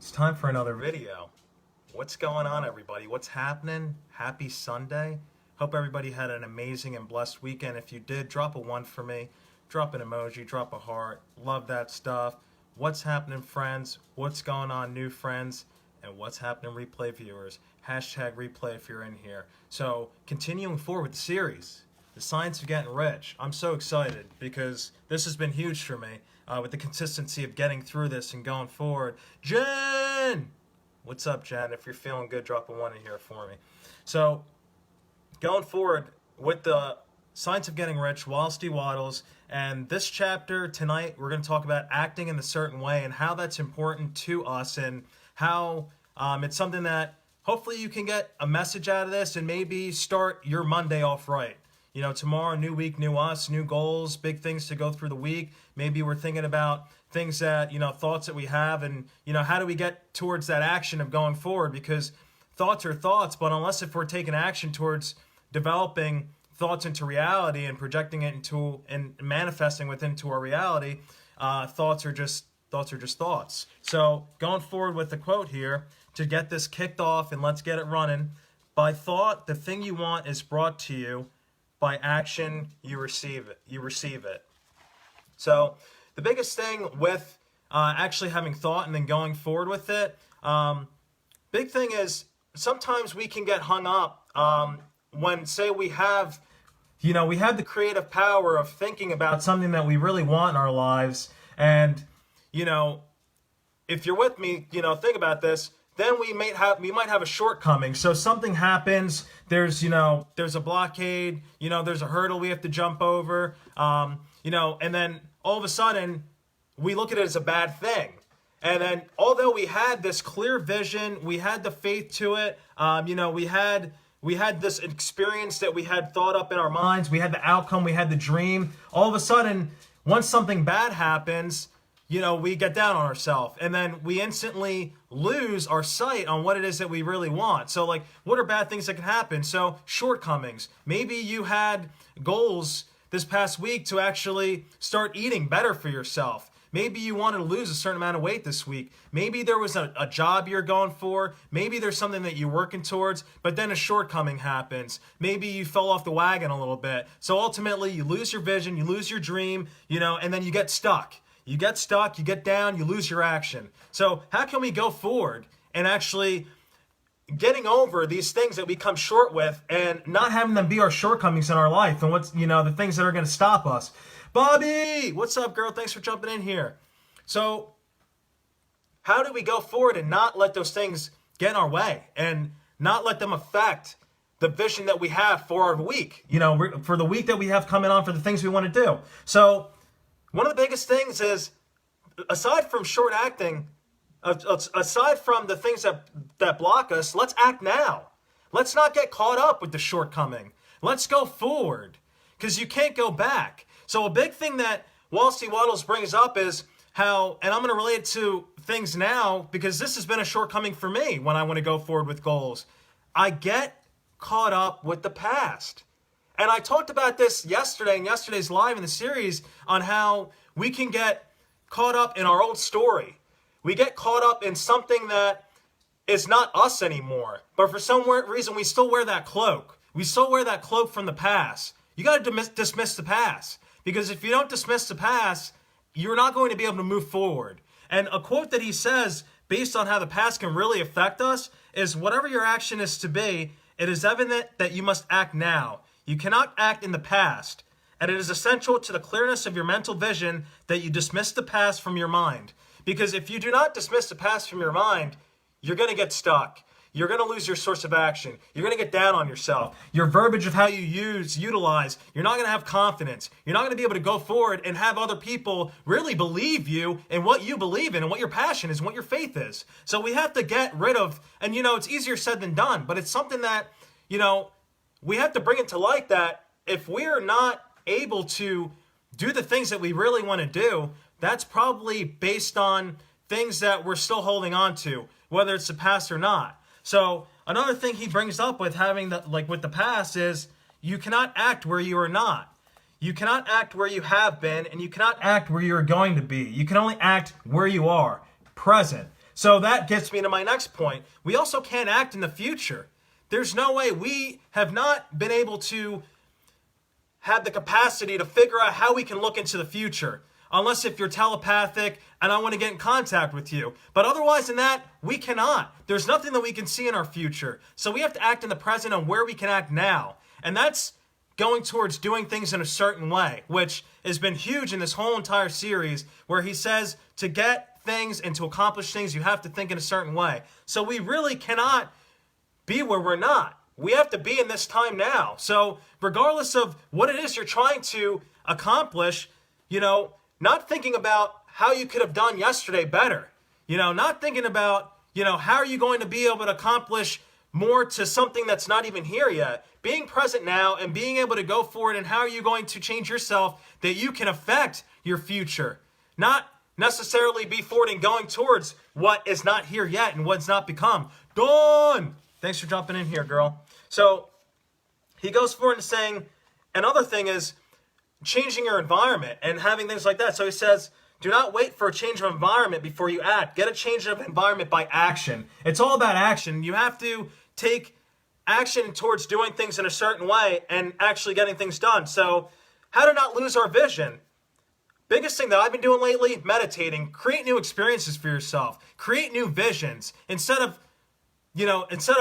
It's time for another video. What's going on, everybody? What's happening? Happy Sunday. Hope everybody had an amazing and blessed weekend. If you did, drop a 1 for me. Drop an emoji, drop a heart. Love that stuff. What's happening, friends? What's going on, new friends? And what's happening, replay viewers? Hashtag replay if you're in here. So, continuing forward with the series, The Science of Getting Rich. I'm so excited because this has been huge for me. With the consistency of getting through this and going forward. Jen! What's up, Jen? If you're feeling good, drop a 1 in here for me. So, going forward with the Science of Getting Rich, Wallace D. Wattles, and this chapter tonight, we're going to talk about acting in a certain way and how that's important to us and how it's something that hopefully you can get a message out of this and maybe start your Monday off right. You know, tomorrow, new week, new us, new goals, big things to go through the week. Maybe we're thinking about things that, thoughts that we have and, how do we get towards that action of going forward? Because thoughts are thoughts, but unless if we're taking action towards developing thoughts into reality and projecting it into and manifesting within to our reality, thoughts are just thoughts. So going forward with the quote here to get this kicked off and let's get it running. By thought, the thing you want is brought to you. By action, you receive it. So the biggest thing with actually having thought and then going forward with it, big thing is sometimes we can get hung up when, say, we have the creative power of thinking about something that we really want in our lives. And, if you're with me, think about this. Then we might have a shortcoming. So something happens, there's a blockade, there's a hurdle we have to jump over, and then all of a sudden we look at it as a bad thing. And then although we had this clear vision, we had the faith to it, we had this experience that we had thought up in our minds, we had the outcome, we had the dream. All of a sudden, once something bad happens, we get down on ourselves and then we instantly lose our sight on what it is that we really want. So like, what are bad things that can happen? So shortcomings. Maybe you had goals this past week to actually start eating better for yourself. Maybe you wanted to lose a certain amount of weight this week. Maybe there was a job you're going for. Maybe there's something that you're working towards, but then a shortcoming happens. Maybe you fell off the wagon a little bit. So ultimately you lose your vision, you lose your dream, and then you get stuck. You get stuck, you get down, you lose your action. So how can we go forward and actually getting over these things that we come short with and not having them be our shortcomings in our life and what's, the things that are going to stop us? Bobby, what's up, girl? Thanks for jumping in here. So how do we go forward and not let those things get in our way and not let them affect the vision that we have for our week, for the week that we have coming on, for the things we want to do? So one of the biggest things is, aside from short acting, aside from the things that block us, let's act now. Let's not get caught up with the shortcoming. Let's go forward, because you can't go back. So a big thing that Wallace D. Wattles brings up is how, and I'm going to relate it to things now, because this has been a shortcoming for me when I want to go forward with goals. I get caught up with the past. And I talked about this yesterday in yesterday's live in the series on how we can get caught up in our old story. We get caught up in something that is not us anymore. But for some reason, we still wear that cloak. We still wear that cloak from the past. You got to dismiss the past. Because if you don't dismiss the past, you're not going to be able to move forward. And a quote that he says, based on how the past can really affect us, is whatever your action is to be, it is evident that you must act now. You cannot act in the past, and it is essential to the clearness of your mental vision that you dismiss the past from your mind. Because if you do not dismiss the past from your mind, you're going to get stuck. You're going to lose your source of action. You're going to get down on yourself. Your verbiage of how you utilize, you're not going to have confidence. You're not going to be able to go forward and have other people really believe you in what you believe in and what your passion is and what your faith is. So we have to get rid of, and it's easier said than done, but it's something that, we have to bring it to light that if we're not able to do the things that we really want to do, that's probably based on things that we're still holding on to, whether it's the past or not. So another thing he brings up with having with the past is you cannot act where you are not. You cannot act where you have been, and you cannot act where you are going to be. You can only act where you are, present. So that gets me to my next point. We also can't act in the future. There's no way. We have not been able to have the capacity to figure out how we can look into the future. Unless if you're telepathic and I want to get in contact with you. But otherwise than that, we cannot. There's nothing that we can see in our future. So we have to act in the present on where we can act now. And that's going towards doing things in a certain way, which has been huge in this whole entire series, where he says to get things and to accomplish things, you have to think in a certain way. So we really cannot be where we're not. We have to be in this time now. So regardless of what it is you're trying to accomplish, not thinking about how you could have done yesterday better, not thinking about, how are you going to be able to accomplish more to something that's not even here yet. Being present now and being able to go forward, and how are you going to change yourself that you can affect your future. Not necessarily be forward and going towards what is not here yet and what's not become. Dawn! Thanks for jumping in here, girl. So he goes forward and saying, another thing is changing your environment and having things like that. So he says, do not wait for a change of environment before you act. Get a change of environment by action. It's all about action. You have to take action towards doing things in a certain way and actually getting things done. So how to not lose our vision. Biggest thing that I've been doing lately, meditating. Create new experiences for yourself. Create new visions. Instead of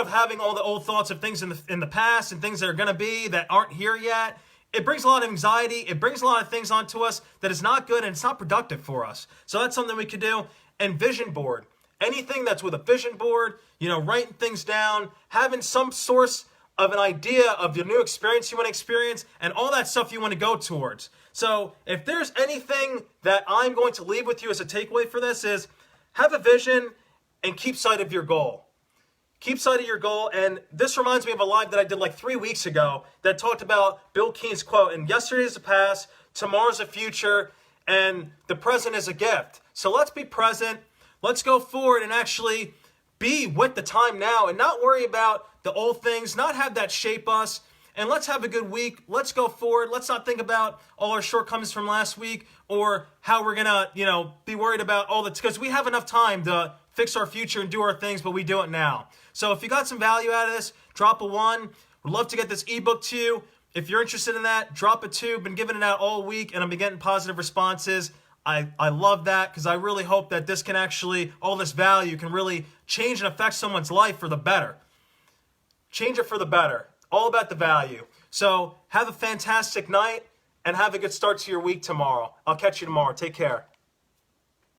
having all the old thoughts of things in the past and things that are going to be that aren't here yet, it brings a lot of anxiety. It brings a lot of things onto us that is not good, and it's not productive for us. So that's something we could do. And vision board. Anything that's with a vision board, writing things down, having some source of an idea of the new experience you want to experience, and all that stuff you want to go towards. So if there's anything that I'm going to leave with you as a takeaway for this is, have a vision and keep sight of your goal. Keep sight of your goal. And this reminds me of a live that I did like 3 weeks ago that talked about Bill Keene's quote, and yesterday is the past, tomorrow's the future, and the present is a gift. So let's be present. Let's go forward and actually be with the time now and not worry about the old things, not have that shape us. And let's have a good week. Let's go forward. Let's not think about all our shortcomings from last week or how we're going to, be worried about all that, because we have enough time to fix our future and do our things, but we do it now. So if you got some value out of this, drop a 1. We'd love to get this ebook to you. If you're interested in that, drop a 2. Been giving it out all week, and I've been getting positive responses. I love that, because I really hope that this can actually, all this value can really change and affect someone's life for the better. Change it for the better. All about the value. So have a fantastic night and have a good start to your week tomorrow. I'll catch you tomorrow. Take care.